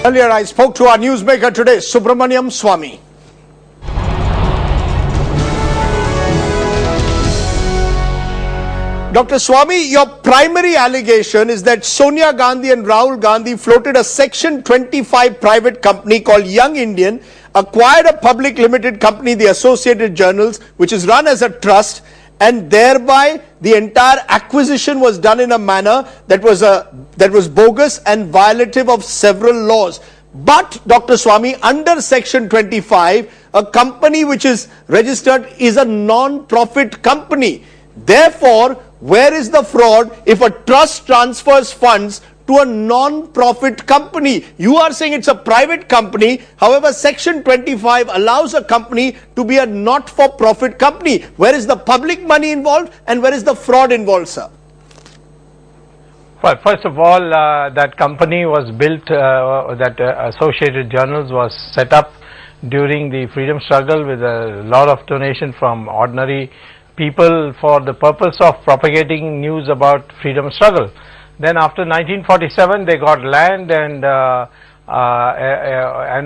Earlier I spoke to our newsmaker today, Subramanian Swamy. Dr. Swamy, your primary allegation is that Sonia Gandhi and Rahul Gandhi floated a Section 25 private company called Young Indian, acquired a public limited company, the Associated Journals, which is run as a trust, and thereby the entire acquisition was done in a manner that was bogus and violative of several laws. But, Dr. Swamy, under Section 25, a company which is registered is a non-profit company. Therefore, where is the fraud if a trust transfers funds to a non-profit company? You are saying it's a private company. However, Section 25 allows a company to be a not-for-profit company. Where is the public money involved and where is the fraud involved, sir? Well, first of all, that company was built, Associated Journals was set up during the freedom struggle with a lot of donation from ordinary people for the purpose of propagating news about freedom struggle. Then after 1947 they got land and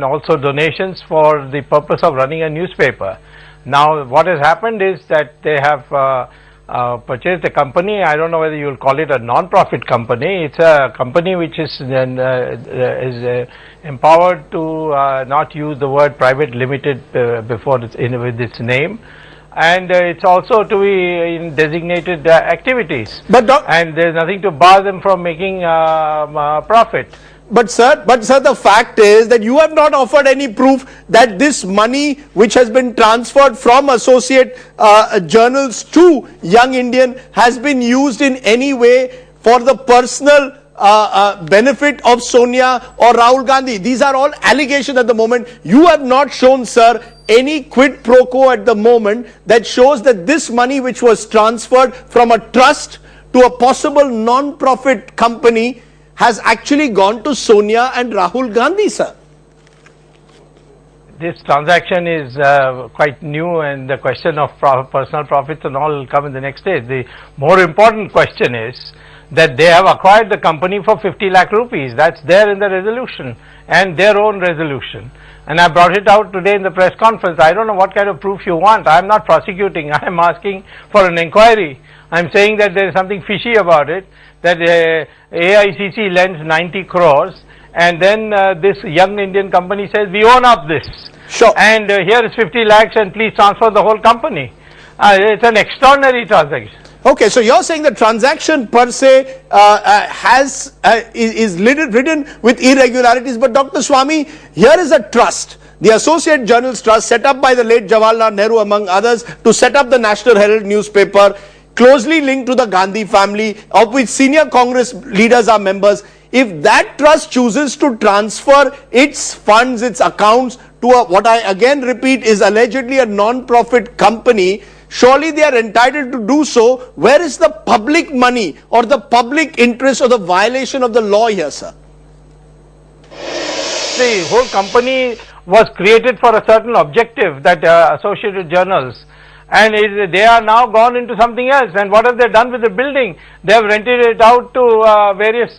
also donations for the purpose of running a newspaper. Now what has happened is that they have purchased a company. I don't know whether you will call it a non-profit company. It's a company which is empowered to not use the word private limited before it's with its name. And it's also to be in designated activities, and there's nothing to bar them from making profit. But sir, the fact is that you have not offered any proof that this money which has been transferred from Associate Journals to Young Indian has been used in any way for the personal benefit of Sonia or Rahul Gandhi. These are all allegations at the moment. You have not shown, sir, any quid pro quo at the moment that shows that this money which was transferred from a trust to a possible non-profit company has actually gone to Sonia and Rahul Gandhi, sir. This transaction is quite new, and the question of personal profits and all will come in the next stage. The more important question is that they have acquired the company for 50 lakh rupees. That's there in the resolution and their own resolution. And I brought it out today in the press conference. I don't know what kind of proof you want. I am not prosecuting. I am asking for an inquiry. I am saying that there is something fishy about it, that AICC lends 90 crores and then this Young Indian company says, we own up this. Sure. And here is 50 lakhs and please transfer the whole company. It's an extraordinary transaction. Okay, so you're saying the transaction per se is ridden with irregularities, but Dr. Swamy, here is a trust, the Associate Journals Trust, set up by the late Jawaharlal Nehru among others to set up the National Herald newspaper, closely linked to the Gandhi family, of which senior Congress leaders are members. If that trust chooses to transfer its funds, its accounts to what I again repeat is allegedly a non-profit company, surely they are entitled to do so. Where is the public money or the public interest or the violation of the law here, sir? The whole company was created for a certain objective, that Associated Journals, and they are now gone into something else. And what have they done with the building? They have rented it out to various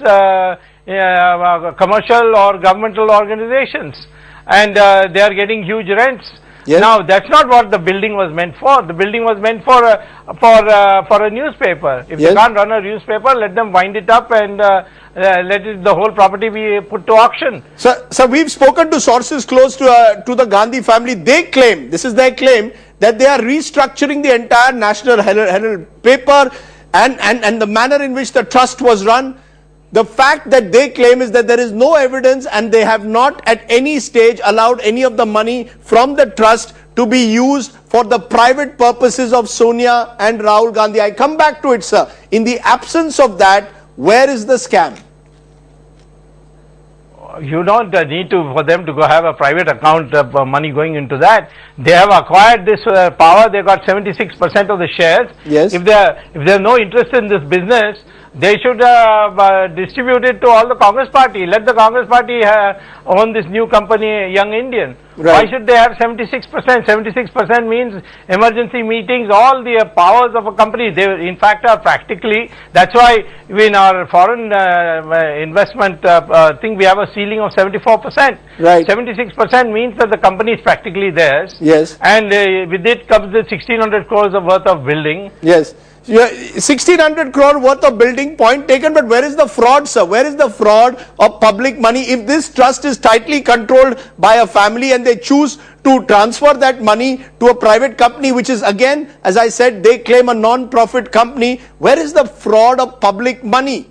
commercial or governmental organizations, and they are getting huge rents. Yes. Now that's not what the building was meant for. The building was meant for a newspaper. If they can't run a newspaper, let them wind it up and let the whole property be put to auction. So we've spoken to sources close to the Gandhi family. They claim, this is their claim, that they are restructuring the entire National Herald paper and the manner in which the trust was run. The fact that they claim is that there is no evidence and they have not at any stage allowed any of the money from the trust to be used for the private purposes of Sonia and Rahul Gandhi. I come back to it, sir. In the absence of that, where is the scam? You don't need for them to go have a private account of money going into that. They have acquired this power. They got 76% of the shares. Yes. If they have no interest in this business, they should distribute it to all the Congress party. Let the Congress party own this new company, Young Indian. Right. Why should they have 76%? 76% means emergency meetings, all the powers of a company. They in fact are practically, that's why in our foreign investment thing we have a ceiling of 74%. Right. 76% means that the company is practically theirs. Yes. And with it comes the 1600 crores of worth of building. Yes. 1600 crore worth of building, point taken, but where is the fraud, sir? Where is the fraud of public money? If this trust is tightly controlled by a family and they choose to transfer that money to a private company, which is again, as I said, they claim a non-profit company, where is the fraud of public money?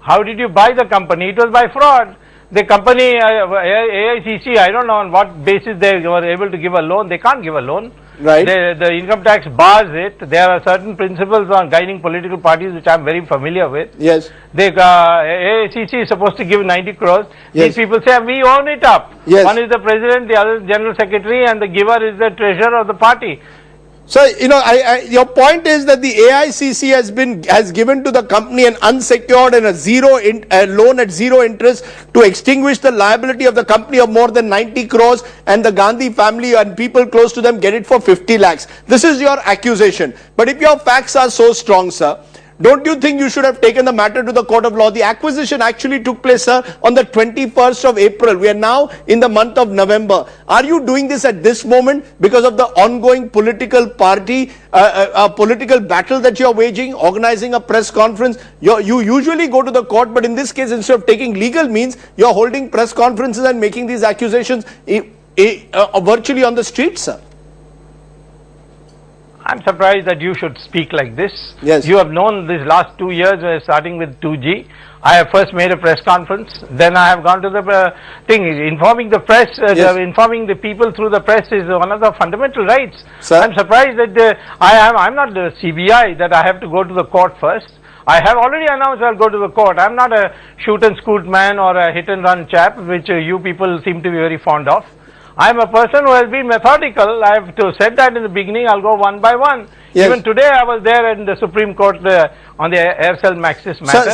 How did you buy the company? It was by fraud. The company, AICC, I don't know on what basis they were able to give a loan. They can't give a loan. Right. The income tax bars it. There are certain principles on guiding political parties which I am very familiar with. Yes. AICC is supposed to give 90 crores. Yes. These people say, we own it up. Yes. One is the president, the other is general secretary, and the giver is the treasurer of the party. So, you know, your point is that the AICC has given to the company an unsecured and a loan at zero interest to extinguish the liability of the company of more than 90 crores, and the Gandhi family and people close to them get it for 50 lakhs. This is your accusation. But if your facts are so strong, sir, don't you think you should have taken the matter to the court of law? The acquisition actually took place, sir, on the 21st of April. We are now in the month of November. Are you doing this at this moment because of the ongoing political party, political battle that you are waging, organizing a press conference? You usually go to the court, but in this case, instead of taking legal means, you are holding press conferences and making these accusations virtually on the streets, sir. I'm surprised that you should speak like this. Yes. You have known these last 2 years, starting with 2G. I have first made a press conference, then I have gone to the thing. Informing the press, yes. Informing the people through the press is one of the fundamental rights. Sir? I'm surprised that I'm not the CBI that I have to go to the court first. I have already announced I'll go to the court. I'm not a shoot and scoot man or a hit and run chap, which you people seem to be very fond of. I'm a person who has been methodical. I have said that in the beginning. I'll go one by one. Yes. Even today, I was there in the Supreme Court on the Aircell Maxis matter.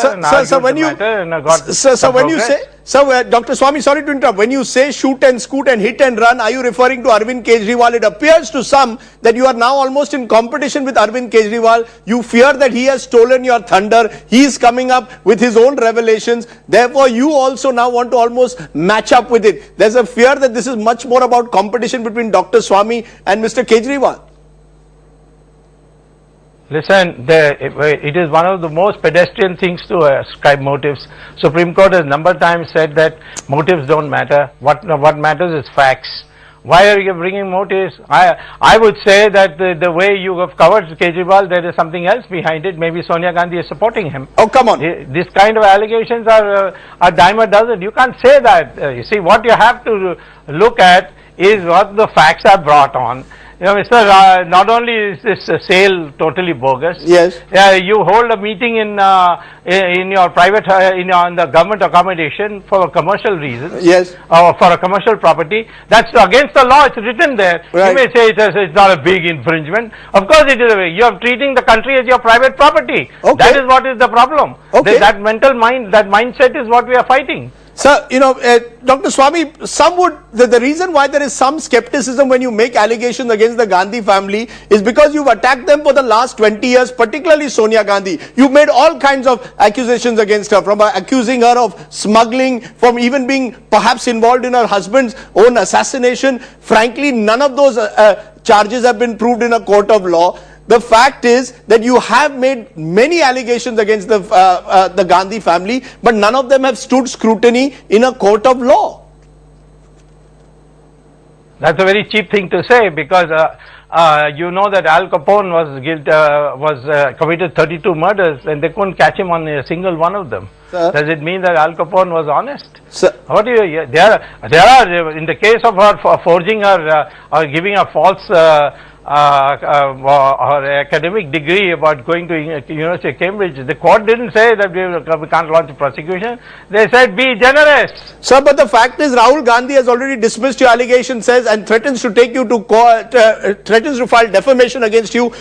Dr. Swamy, sorry to interrupt. When you say shoot and scoot and hit and run, are you referring to Arvind Kejriwal? It appears to some that you are now almost in competition with Arvind Kejriwal. You fear that he has stolen your thunder. He is coming up with his own revelations. Therefore, you also now want to almost match up with it. There's a fear that this is much more about competition between Dr. Swamy and Mr. Kejriwal. Listen, it is one of the most pedestrian things to ascribe motives. Supreme Court has number of times said that motives don't matter. What matters is facts. Why are you bringing motives? I would say that the way you have covered Kejriwal, there is something else behind it. Maybe Sonia Gandhi is supporting him. Oh, come on. This kind of allegations are a dime a dozen. You can't say that. You see, what you have to look at is what the facts are brought on. You know, Mr. Not only is this sale totally bogus. Yes. You hold a meeting in your private, in the government accommodation for commercial reasons. Yes. Or for a commercial property. That's against the law. It's written there. Right. You may say it's not a big infringement. Of course it is a big. You are treating the country as your private property. Okay. That is what is the problem. Okay. That mental mind, that mindset is what we are fighting. Sir, you know, Dr. Swamy, the reason why there is some skepticism when you make allegations against the Gandhi family is because you've attacked them for the last 20 years, particularly Sonia Gandhi. You've made all kinds of accusations against her, from accusing her of smuggling, from even being perhaps involved in her husband's own assassination. Frankly, none of those charges have been proved in a court of law. The fact is that you have made many allegations against the Gandhi family, but none of them have stood scrutiny in a court of law. That's a very cheap thing to say, because you know that Al Capone was committed 32 murders and they couldn't catch him on a single one of them. Sir? Does it mean that Al Capone was honest? Sir? What do you? There are in the case of her forging her or giving a false or academic degree about going to University of Cambridge, the court didn't say that we can't launch a prosecution. They said be generous. Sir, but the fact is Rahul Gandhi has already dismissed your allegation, says, and threatens to take you to court, threatens to file defamation against you.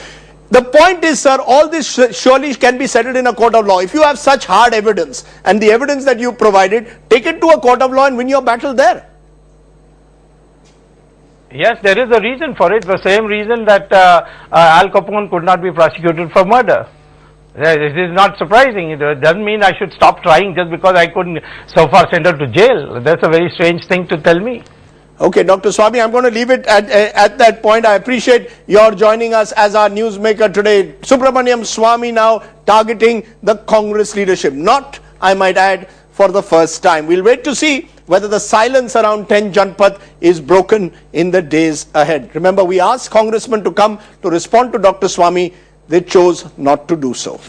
The point is, sir, all this surely can be settled in a court of law. If you have such hard evidence, and the evidence that you provided, take it to a court of law and win your battle there. Yes, there is a reason for it, the same reason that Al Capone could not be prosecuted for murder. It is not surprising. It doesn't mean I should stop trying just because I couldn't so far send her to jail. That's a very strange thing to tell me. Okay, Dr. Swamy, I'm going to leave it at that point. I appreciate your joining us as our newsmaker today. Subramanian Swamy now targeting the Congress leadership. Not, I might add, for the first time. We'll wait to see whether the silence around 10 Janpath is broken in the days ahead. Remember, we asked congressmen to come to respond to Dr. Swamy. They chose not to do so.